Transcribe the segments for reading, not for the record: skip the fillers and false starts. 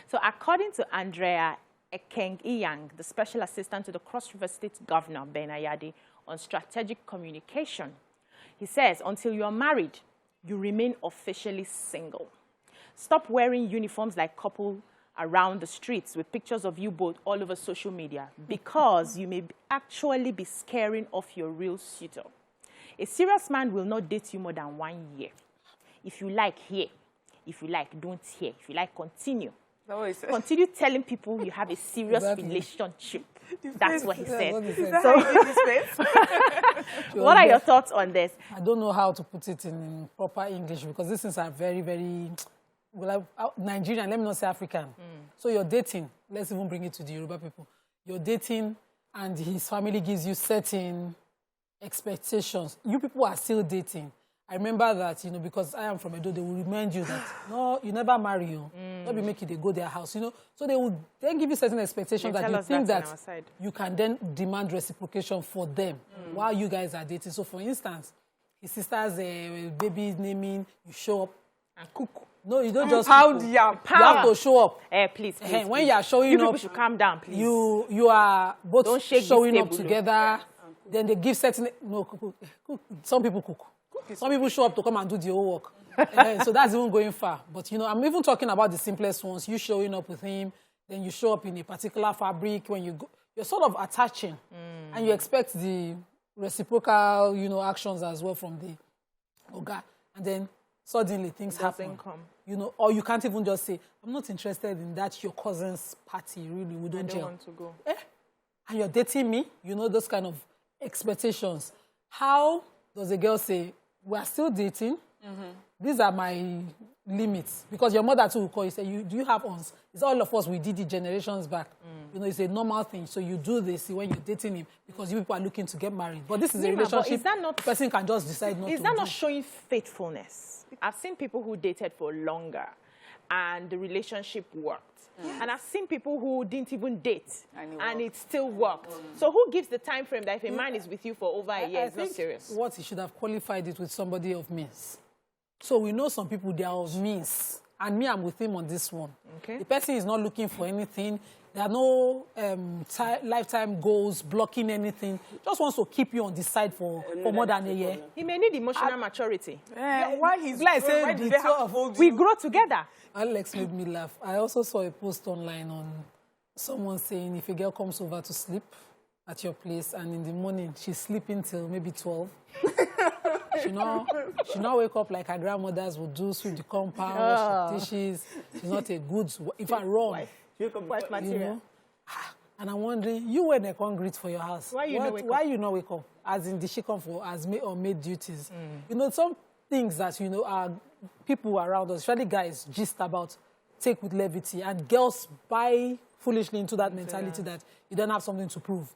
So according to Andrea Ekeng Inyang, the Special Assistant to the Cross River State Governor, Ben Ayade, on strategic communication, he says, until you are married, you remain officially single. Stop wearing uniforms like couple around the streets with pictures of you both all over social media because you may actually be scaring off your real suitor. A serious man will not date you more than 1 year. If you like, hear. If you like, don't hear. If you like, continue. Continue telling people you have a serious relationship. That's what he said. So, what are your thoughts on this? I don't know how to put it in proper English because these things are very, very Nigerian, let me not say African. So you're dating, let's even bring it to the Yoruba people. You're dating and his family gives you certain expectations. You people are still dating. I remember that, you know, because I am from Edo, they will remind you that, no, you never marry you. Don't be making they go their house, you know. So they will then give you certain expectations that you think that you can then demand reciprocation for them while you guys are dating. So for instance, his sister's baby naming, you show up and cook. No, you don't just pound. You have to show up. Please, when you are showing you up, people should calm down, please. You are both showing up together. Then they give certain some people cook. Some people show up to come and do the whole work. So that's even going far. But, you know, I'm even talking about the simplest ones. You showing up with him, then you show up in a particular fabric. When you go, you're sort of attaching. And you expect the reciprocal, you know, actions as well from the Oga. And then suddenly things happen. You know, or you can't even just say, I'm not interested in that, your cousin's party, really. We don't gel. Want to go. And you're dating me, you know, those kind of expectations. How does a girl say, we are still dating. These are my limits. Because your mother too will call you, say, do you have ons? It's all of us, we did it generations back. You know, it's a normal thing. So you do this when you're dating him because you people are looking to get married. But this is a relationship. Is that not, the person can just decide not to. Is that not showing faithfulness? I've seen people who dated for longer and the relationship worked. And I've seen people who didn't even date and it still worked. So who gives the time frame that if a man is with you for over a year, it's not serious? What he should have qualified it with somebody of means. So we know some people, they are of means. And me, I'm with him on this one. The person is not looking for anything. There are no lifetime goals, blocking anything. Just wants to keep you on the side for more than a year. He may need emotional maturity. Why he's like saying we grow together. Alex made me laugh. I also saw a post online on someone saying if a girl comes over to sleep at your place and in the morning she's sleeping till maybe 12, she not wake up like her grandmothers would do, sweep the compound, wash the dishes. She's not a good, if I'm wrong. Wife material. You know? And I'm wondering, you were in a concrete for your house. Why you not wake up? As in, did she come for as maid duties? You know, some things that, you know, are people around us, especially guys, gist about take with levity, and girls buy foolishly into that mentality that you don't have something to prove.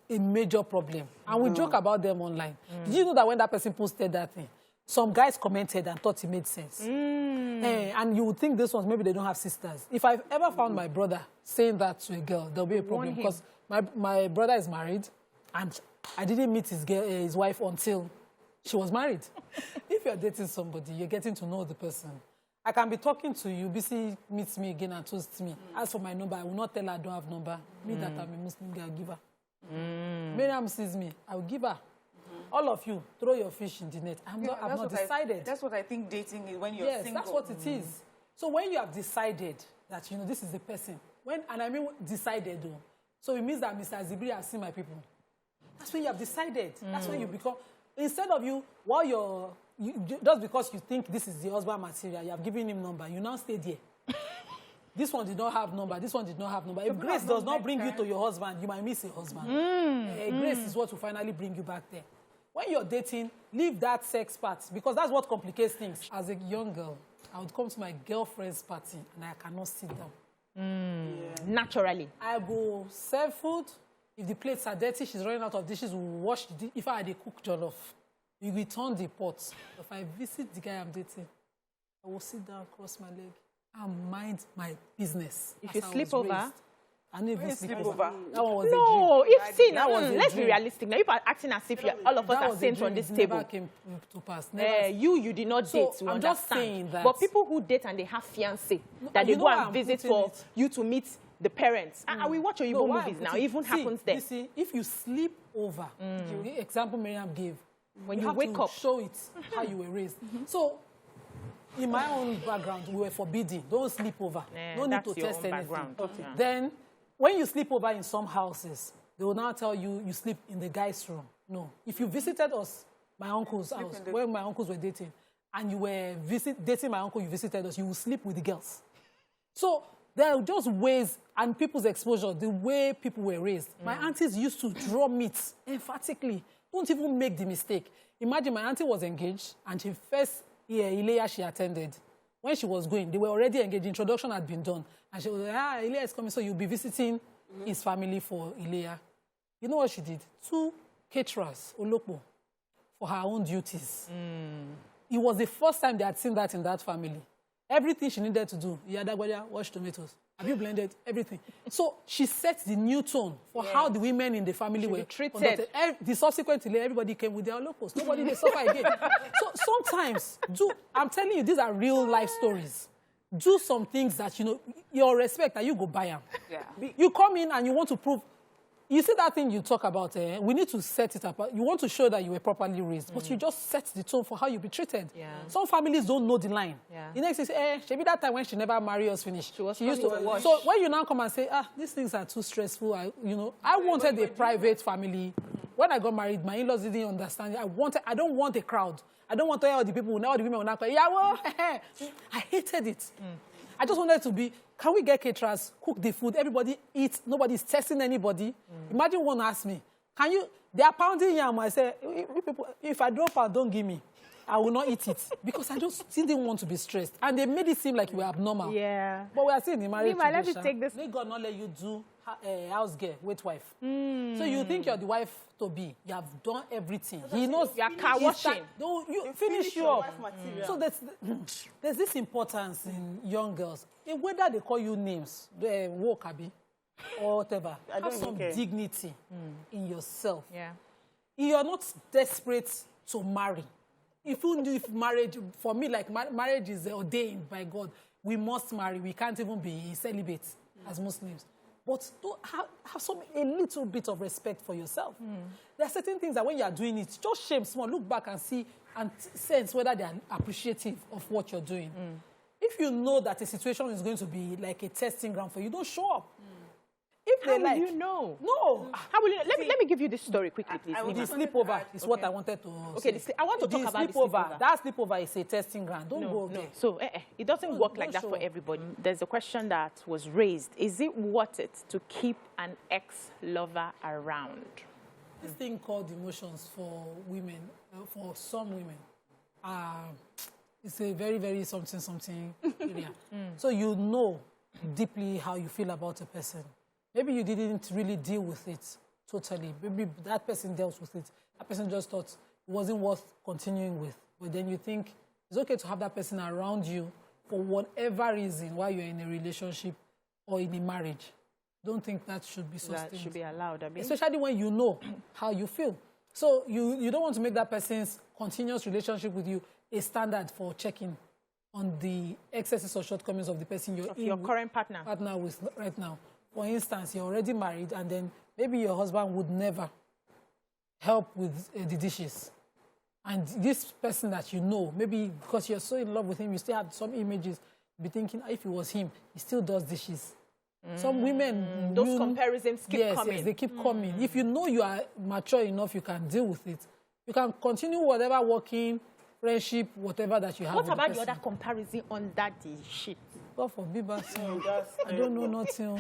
A major problem. And we joke about them online. Did you know that when that person posted that thing, some guys commented and thought it made sense? And you would think this ones, maybe they don't have sisters. If I've ever found my brother saying that to a girl, there'll be a problem. Because my brother is married, and I didn't meet his wife until she was married. If you're dating somebody, you're getting to know the person. I can be talking to you, BC meets me again and toasts me. As for my number, I will not tell her I don't have number. Me that I'm a Muslim girl, I'll give her. Miriam sees me, I will give her. All of you, throw your fish in the net. I've not decided. That's what I think dating is when you're single. Yes, that's what it is. So when you have decided that, you know, this is the person, and I mean decided though, so it means that Mr. Zibri has seen my people. That's when you have decided. That's when you become, instead of while just because you think this is the husband material, you have given him number, you now stay there. This one did not have number, this one did not have number. If grace does not bring you to your husband, you might miss a husband. Grace is what will finally bring you back there. When you're dating, leave that sex part, because that's what complicates things. As a young girl, I would come to my girlfriend's party and I cannot sit down. Naturally. I go serve food. If the plates are dirty, she's running out of dishes, we'll wash the If I had a cook jollof, we return the pots. If I visit the guy I'm dating, I will sit down, cross my leg, and mind my business. If you sleep over, I didn't even sleep over. That one was no, a dream. if see now, let's be realistic. Now, if I'm acting as if all of us are saints on this table. Never came to pass. You did not date. So I'm just saying that. But people who date and they have fiancé that they go and visit for you to meet the parents. And we watch your movies now. It even happens there. You see, if you sleep over, the example Miriam gave, when you wake up, show it how you were raised. So. In my own background, we were forbidden. Don't sleep over. No need to test anything. Okay. Then, when you sleep over in some houses, they will now tell you you sleep in the guy's room. No. If you visited us, my uncle's house, when my uncles were dating, and you were dating my uncle, you visited us, you will sleep with the girls. So, there are just ways and people's exposure, the way people were raised. My aunties used to draw meat emphatically. Don't even make the mistake. Imagine my auntie was engaged, and she first... Ilea she attended. When she was going, they were already engaged. Introduction had been done. And she was like, Ilea is coming, so you'll be visiting his family for Ilea. You know what she did? 2 caterers, Olopo, for her own duties. It was the first time they had seen that in that family. Everything she needed to do, Yadagwaya, wash tomatoes. Have you blended? Everything. So she set the new tone for how the women in the family were treated. The subsequently, everybody came with their locals. Nobody they suffer again. So sometimes, I'm telling you, these are real life stories. Do some things that, you know, your respect, that you go buy them. Yeah. You come in and you want to prove. You see that thing you talk about, we need to set it up. You want to show that you were properly raised, but you just set the tone for how you be treated. Yeah. Some families don't know the line. Yeah. The next is, she be that time when she never married us finished. She used to wash. So when you now come and say, these things are too stressful, I wanted a private family. When I got married, my in-laws didn't understand. I don't want a crowd. I don't want all the people, all the women will not cry. Yeah, well, I hated it. I just wanted to be, can we get caterers, cook the food, everybody eat, nobody's testing anybody. Imagine one asked me, they are pounding yam. I say, if I drop out, don't give me. I will not eat it. Because I just didn't want to be stressed. And they made it seem like you were abnormal. Yeah. But we are still in the marriage. Nyma, let me take this. May God not let you do house girl, wait wife. So you think you're the wife to be. You have done everything. He knows. You are car washing. You finish you up. So there's this importance in young girls. Whether they call you names, Wokabi, or whatever, have some dignity in yourself. Yeah. You're not desperate to marry. If marriage, for me, like marriage is ordained by God, we must marry. We can't even be celibate as Muslims. But have a little bit of respect for yourself. There are certain things that when you are doing it, just shame small, look back and see and sense whether they are appreciative of what you're doing. If you know that a situation is going to be like a testing ground for you, don't show up. If How will you know? No. How will you know? Let me give you this story quickly, please. The sleepover is what I wanted to say. I want to talk about the sleepover. That sleepover is a testing ground. Don't go there. So it doesn't work like that for everybody. There's a question that was raised. Is it worth it to keep an ex-lover around? This thing called emotions for women, for some women, it's a very, very something area. So you know deeply how you feel about a person. Maybe you didn't really deal with it totally. Maybe that person dealt with it. That person just thought it wasn't worth continuing with. But then you think it's okay to have that person around you for whatever reason while you're in a relationship or in a marriage. Don't think that should be sustained. That should be allowed. Especially when you know how you feel. So you don't want to make that person's continuous relationship with you a standard for checking on the excesses or shortcomings of the person your current partner with right now. For instance, you're already married and then maybe your husband would never help with the dishes. And this person that you know, maybe because you're so in love with him, you still have some images, be thinking, if it was him, he still does dishes. Some women... Those comparisons keep coming. Yes, they keep coming. If you know you are mature enough, you can deal with it. You can continue whatever working, friendship, whatever that you have. What about the other comparison under the sheet? God forbid, I don't know nothing.